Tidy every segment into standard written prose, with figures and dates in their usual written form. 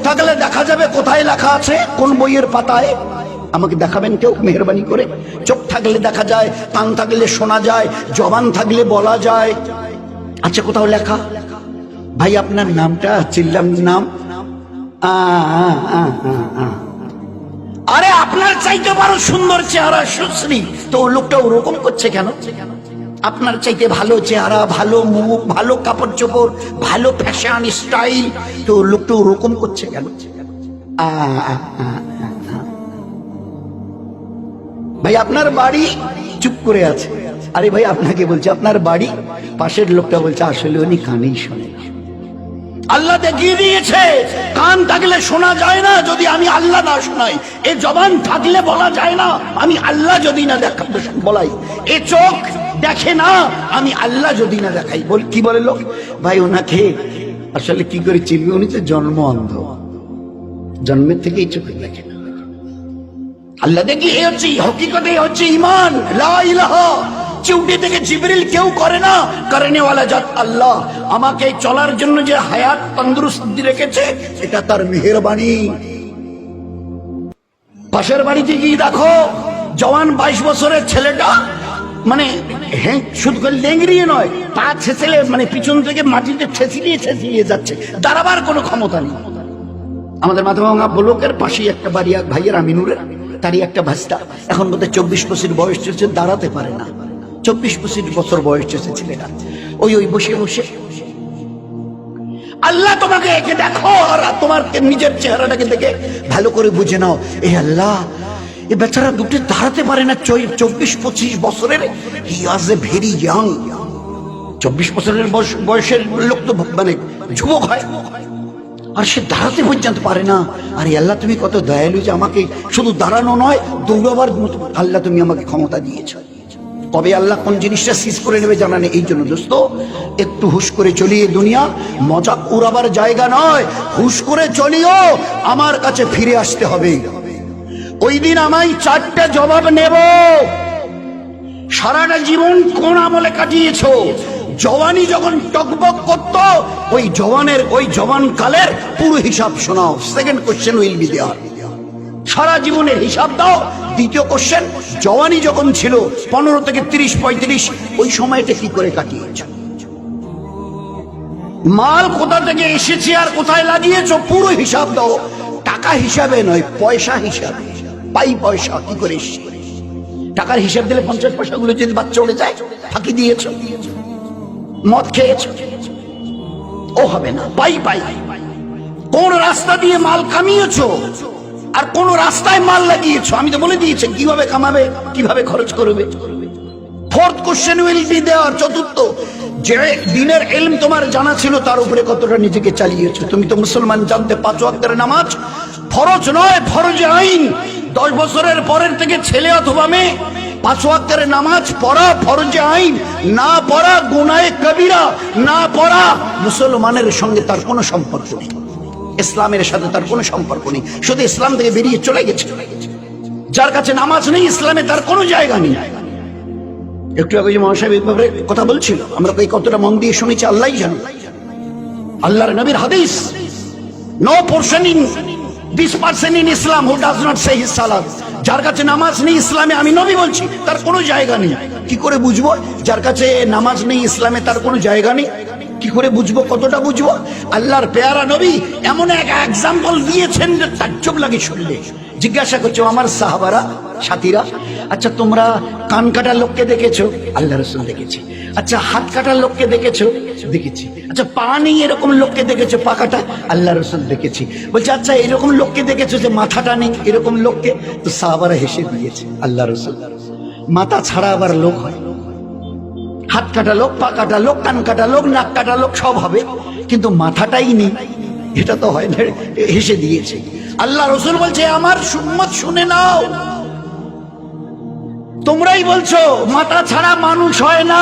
থাকলে দেখা যাবে কোথায় লেখা আছে, কোন বইয়ের পাতায়? আমাকে দেখাবেন কেউ মেহেরবানি করে? চোখ থাকলে দেখা যায়, কান থাকলে শোনা যায়, জবান থাকলে বলা যায়। আচ্ছা কোথাও লেখা? ভাই আপনার নামটা চিল্লাম নাম, আরে আপনার চাইতে বড় সুন্দর চেহারা সুশ্রী, তো লোকটা ওরকম করছে কেন? আপনার চাইতে ভালো চেহারা, ভালো মুখ, ভালো কাপড় চোপড়, ভালো ফ্যাশন স্টাইল, তো লোকটা ওরকম করছে কেন? ভাই আপনার বাড়ি? চুপ করে আছে। আরে ভাই আপনাকে বলছে আপনার বাড়ি, পাশের লোকটা বলছে আসলে উনি কানেই শোনে না। আল্লাহ দেখিয়ে দিয়েছে কান থাকলে শোনা যায় না যদি আমি আল্লাহ না শোনাই, এ জবান থাকলে বলা যায় না আমি আল্লাহ যদি না বলাই, এ চোখ দেখে না আমি আল্লাহ যদি না দেখাই। কি বলে লোক? ভাই ওনাকে আসলে কি করে চিনবে? উনি তো জন্ম অন্ধ, জন্মের থেকেই চোখে দেখে না। আল্লাহ দেখি এ হচ্ছে হকিকতে, হচ্ছে ঈমান, লা ইলাহা। চিউটি থেকে জিবরিল কেউ করে না, করেনেওয়ালা জাত আল্লাহ। আমাকে চলার জন্য যে হায়াত তন্দুরুস্তি রেখেছে এটা তার মেহেরবানি। পাশের বাড়িতে গিয়ে দেখো জওয়ান 22 বছরের ছেলেটা, মানে শুধু লেংড়িয়ে নয়, পা ছেঁচলে মানে পিছন থেকে মাটিতে ছেঁচিয়ে যাচ্ছে, দাঁড়াবার কোনো ক্ষমতা নেই। আমাদের মাথাভাঙা ব্লকের পাশেই একটা বাড়ি, এক ভাইয়ের আমিনুরের, তারই একটা ভাস্তা, এখন বোধহয় 24-25 বয়স চলছে, দাঁড়াতে পারে না। 24-25 বছর বয়স চলছে ছেলেটা, ওই বসে বসে আল্লাহ তোমাকে একে দেখো আর তোমার নিজের চেহারাটাকে দেখে ভালো করে বুঝে নাও, এ আল্লাহ এ বেচারা দুটো দাঁড়াতে পারে না। 24-25 বছরের, হি ওয়াজ এ ভেরি ইয়াং। 24 বছরের বয়সের লোক তো মানে যুবক হয়, আর সে দাঁড়াতে পর্যন্ত পারে না। আরে আল্লাহ তুমি কত দয়ালু যে আমাকে শুধু দাঁড়ানো নয়, দৌড়াবার মতো আল্লাহ তুমি আমাকে ক্ষমতা দিয়েছ। তবে আল্লাহ কোন জিনিসটা সিজ করে নেবে জানা নেই। এই জন্য দোস্ত একটু হুশ করে চলিয়ে, দুনিয়া মজাক উড়াবার জায়গা নয়, হুশ করে চলিও, আমার কাছে ফিরে আসতে হবে। ওই দিন আমায় 4টা জবাব নেব। সারাটা জীবন কোন আমলে কাটিয়েছো? জওয়ানি যখন টকবক করত, ওই জওয়ান কালের পুরো হিসাব শোনাও। Second question will be there, সারা জীবনের হিসাব দাও। দ্বিতীয় কোশ্চেন, জওয়ানি যখন ছিল 15 থেকে 30-35, ওই সময়টা কি করে কাটিয়েছ? মাল কোথা থেকে এসেছে আর কোথায় লাগিয়েছ পুরো হিসাব দাও। টাকা হিসাবে নয়, পয়সা হিসাবে, পয়সা কি করে এসেছে। টাকার হিসাব দিলে 50 পয়সাগুলো যদি বাচ্চা উড়ে যায়, ফাঁকি দিয়েছ, মদ খেয়েছ, ও হবে না। পাই কোন রাস্তা দিয়ে মাল কামিয়েছ আর কোন রাস্তায় মাল লাগিয়েছ, আমি তো বলে দিয়েছি কিভাবে কামাবে, কিভাবে খরচ করবে। Fourth question will be there. চতুর্থ, যে দিনের ইলম তোমার জানা ছিল তার উপরে কতটা নিজেকে চালিয়েছ। তুমি তো মুসলমান, জানতে 5 ওয়াক্তের নামাজ ফরজ নয়, ফরজে আইন। 10 বছরের পরের থেকে ছেলে অথবা মেয়ে 5 ওয়াক্তের নামাজ পড়া ফরজে আইন, না পড়া গুনাহে কবিরা, না পড়া মুসলমানের সঙ্গে তার কোনো সম্পর্ক নেই, ইসলামের সাথে তার কোনো সম্পর্ক নেই, শুধু ইসলাম থেকে বেরিয়ে চলে গেছে। যার কাছে নামাজ নেই, ইসলামে তার কোনো জায়গা নেই। একটু আগে যে মহাসাহেব এই ব্যাপারে কথা বলছিল, আমরা কতটা মন দিয়ে শুনেছি আল্লাহই জানে। আল্লাহর নবীর হাদিস, no portion in this person in Islam who does not say his সালাত। যার কাছে নামাজ নেই ইসলামে, আমি নবী বলছি, তার কোনো জায়গা নেই। কি করে বুঝবো যার কাছে নামাজ নেই ইসলামে তার কোনো জায়গা নেই? কি করে বুঝবো, কতটা বুঝবো? আল্লাহর পেয়ারা নবী এমন এক এক্সাম্পল দিয়েছেন যে তাজ্জব লাগে শুনলে। জিজ্ঞাসা করছো আমার সাহাবারা, সাথীরা, আচ্ছা তোমরা কান কাটার লোককে দেখেছো? আল্লাহ রাসূল দেখেছি। আচ্ছা হাত কাটার লোককে দেখেছো? দেখেছি। আচ্ছা পা নেই এরকম লোককে দেখেছো? পা কাটা? আল্লাহ রাসূল দেখেছি। বলছে আচ্ছা এরকম লোককে দেখেছো যে মাথাটা নেই এরকম লোককে? তো সাহাবারা হেসে দিয়েছে। আল্লাহ রাসূল, মাথা ছাড়া আবার লোক হয়? হাত কাটা লোক, পা কাটা লোক, কান কাটা লোক, নাক কাটা লোক সব হবে, কিন্তু মাথাটাই নেই, এটা তো হয় না। হেসে দিয়েছে। আল্লাহ রাসূল বলছে আমার উম্মত শুনে নাও, তোমরাই বলছো মাথা ছাড়া মানুষ হয় না,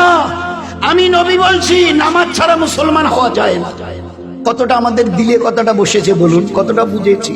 আমি নবী বলছি নামাজ ছাড়া মুসলমান হওয়া যায় না। কতটা আমাদের দিলে কতটা বসেছে বলুন, কতটা বুঝেছি।